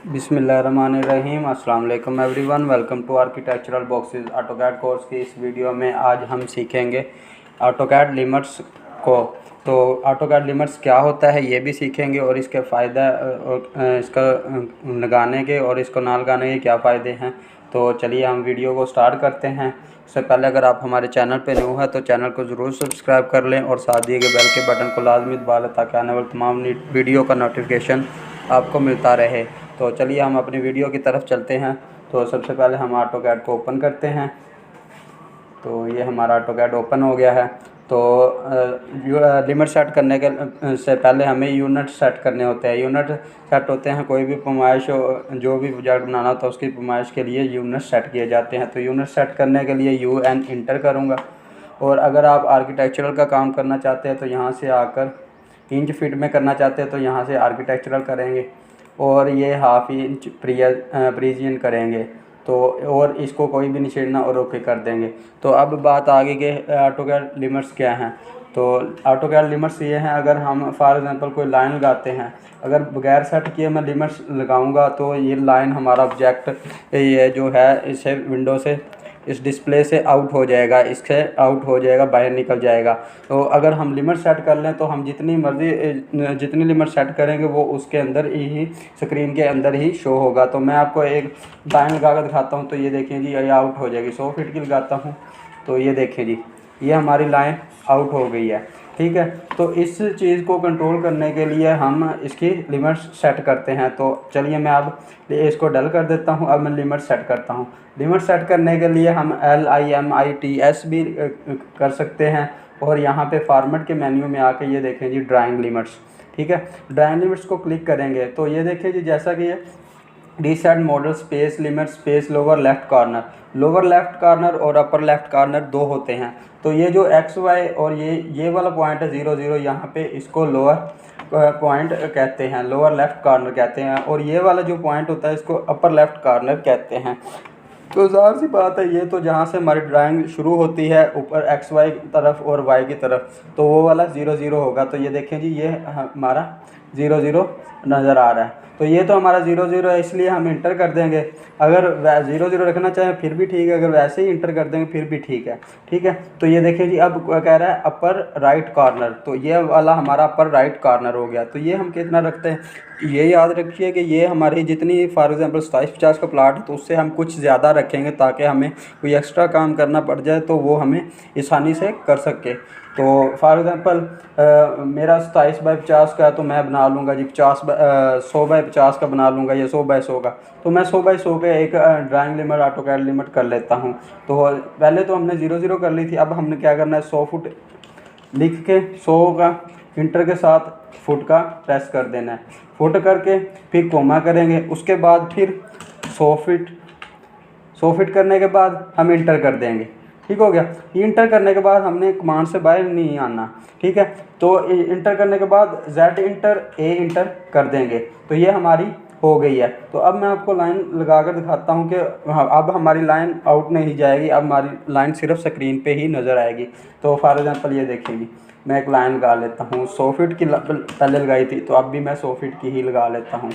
बिस्मिल्लाहिर्रहमानिर्रहीम। अस्सलाम वालेकुम everyone, welcome to architectural boxes AutoCAD course की इस वीडियो में आज हम सीखेंगे ऑटोकैड लिमिट्स को। तो ऑटोकैड लिमिट्स क्या होता है ये भी सीखेंगे और इसके फ़ायदा और इसका लगाने के और इसको ना लगाने के क्या फ़ायदे हैं। तो चलिए हम वीडियो को स्टार्ट करते हैं। उससे पहले अगर आप हमारे चैनल पर न्यू है तो चैनल को ज़रूर सब्सक्राइब कर लें और साथ दिए गए बेल के बटन को लाजमी दबा लें ताकि आने वाले तमाम वीडियो का नोटिफिकेशन आपको मिलता रहे। तो चलिए हम अपनी वीडियो की तरफ चलते हैं। तो सबसे पहले हम ऑटोकैड को ओपन करते हैं। तो ये हमारा ऑटोकैड ओपन हो गया है। तो लिमिट सेट करने के से पहले हमें यूनिट सेट करने होते हैं। यूनिट सेट होते हैं कोई भी पैमाइश जो भी प्रोजेक्ट बनाना होता है उसकी पैमाइश के लिए यूनिट सेट किए जाते हैं। तो यूनिट सेट करने के लिए UN इंटर करूँगा। और अगर आप आर्किटेक्चरल का काम करना चाहते हैं तो यहाँ से आकर इंच फीट में करना चाहते हैं तो यहाँ से आर्किटेक्चरल करेंगे और ये हाफ इंच प्रीजियन करेंगे। तो और इसको कोई भी नहीं छेड़ना और ओके कर देंगे। तो अब बात आगे के ऑटोकैड लिमिट्स क्या हैं। तो ऑटोकैड लिमिट्स ये हैं, अगर हम फॉर एग्जांपल कोई लाइन लगाते हैं, अगर बगैर सेट किए मैं लिमिट्स लगाऊंगा तो ये लाइन हमारा ऑब्जेक्ट ये जो है इसे विंडो से इस डिस्प्ले से आउट हो जाएगा, इससे आउट हो जाएगा, बाहर निकल जाएगा। तो अगर हम लिमिट सेट कर लें तो हम जितनी मर्ज़ी जितनी लिमिट सेट करेंगे वो उसके अंदर ही स्क्रीन के अंदर ही शो होगा। तो मैं आपको एक लाइन लगा कर दिखाता हूँ। तो ये देखें जी, ये आउट हो जाएगी। 100 फीट की लगाता हूँ तो ये देखें जी, ये हमारी लाइन आउट हो गई है। ठीक है, तो इस चीज़ को कंट्रोल करने के लिए हम इसकी लिमिट सेट करते हैं। तो चलिए मैं अब इसको डल कर देता हूँ। अब मैं लिमिट सेट करता हूँ। लिमिट सेट करने के लिए हम LIMITS भी कर सकते हैं और यहाँ पे फॉर्मेट के मेन्यू में आके ये देखें जी ड्राइंग लिमिट्स। ठीक है, ड्राइंग लिमिट्स को क्लिक करेंगे तो ये देखें जी, जैसा कि ये reset model space limit space lower left corner और अपर लेफ़्ट कॉर्नर दो होते हैं। तो ये जो XY और ये वाला पॉइंट है 0 0, यहाँ पे इसको लोअर पॉइंट कहते हैं, लोअर लेफ़्ट कॉर्नर कहते हैं। और ये वाला जो पॉइंट होता है इसको अपर लेफ़्ट कॉर्नर कहते हैं। तो ज़ाहिर सी बात है, ये तो जहाँ से हमारी ड्राइंग शुरू होती है ऊपर XY की तरफ और Y की तरफ, तो वो वाला 0 0 होगा। तो ये देखें जी, ये हमारा 0 0 नज़र आ रहा है। तो ये तो हमारा 0 0 है, इसलिए हम इंटर कर देंगे। अगर 0 0 रखना चाहें फिर भी ठीक है, अगर वैसे ही इंटर कर देंगे फिर भी ठीक है। ठीक है, तो ये देखें जी, अब कह रहा है अपर राइट कॉर्नर, तो ये वाला हमारा अपर राइट कॉर्नर हो गया। तो ये हम कितना रखते हैं, ये याद रखिए कि ये हमारी जितनी फॉर एग्जांपल 27-50 का प्लाट है तो उससे हम कुछ ज़्यादा रखेंगे ताकि हमें कोई एक्स्ट्रा काम करना पड़ जाए तो वो हमें आसानी से कर सके। तो फॉर एग्जांपल मेरा 27x50 का है तो मैं बना लूँगा जी 100x50 का बना लूँगा या 100x100 का। तो मैं 100x100 के एक ड्राइंग लिमिट ऑटोकैड लिमिट कर लेता हूँ। तो पहले तो हमने 0 0 कर ली थी, अब हमने क्या करना है 100 फुट लिख के 100 का इंटर के साथ फुट का प्रेस कर देना है। फुट करके फिर कोमा करेंगे, उसके बाद फिर 100 फीट करने के बाद हम इंटर कर देंगे। ठीक हो गया। इंटर करने के बाद हमने कमांड से बाहर नहीं आना। ठीक है, तो इंटर करने के बाद Z इंटर A इंटर कर देंगे तो ये हमारी हो गई है। तो अब मैं आपको लाइन लगा कर दिखाता हूँ कि अब हमारी लाइन आउट नहीं जाएगी, अब हमारी लाइन सिर्फ स्क्रीन पे ही नज़र आएगी। तो फॉर एग्जांपल ये देखेंगी, मैं एक लाइन लगा लेता हूँ। 100 फीट की पहले लगाई थी तो अब भी मैं 100 फीट की ही लगा लेता हूँ।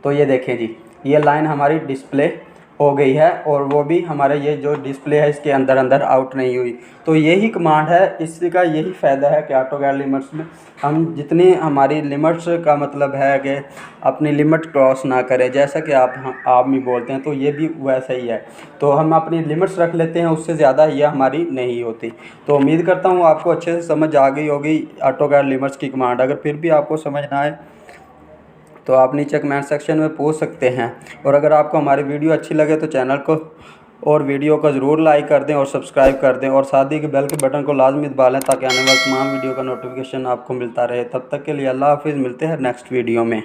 तो ये देखें जी, ये लाइन हमारी डिस्प्ले हो गई है और वो भी हमारे ये जो डिस्प्ले है इसके अंदर आउट नहीं हुई। तो यही कमांड है, इसका यही फ़ायदा है कि ऑटोकैड लिमिट्स में हम जितनी हमारी लिमिट्स का मतलब है कि अपनी लिमिट क्रॉस ना करें, जैसा कि आप भी बोलते हैं तो ये भी वैसा ही है। तो हम अपनी लिमिट्स रख लेते हैं, उससे ज़्यादा ये हमारी नहीं होती। तो उम्मीद करता हूँ आपको अच्छे से समझ आ गई होगी ऑटोकैड लिमिट्स की कमांड। अगर फिर भी आपको समझ ना आए तो आप नीचे कमेंट सेक्शन में पूछ सकते हैं। और अगर आपको हमारी वीडियो अच्छी लगे तो चैनल को और वीडियो को ज़रूर लाइक कर दें और सब्सक्राइब कर दें और साथ ही के बेल के बटन को लाजमी दबा लें ताकि आने वाले तमाम वीडियो का नोटिफिकेशन आपको मिलता रहे। तब तक के लिए अल्लाह हाफिज़, मिलते हैं नेक्स्ट वीडियो में।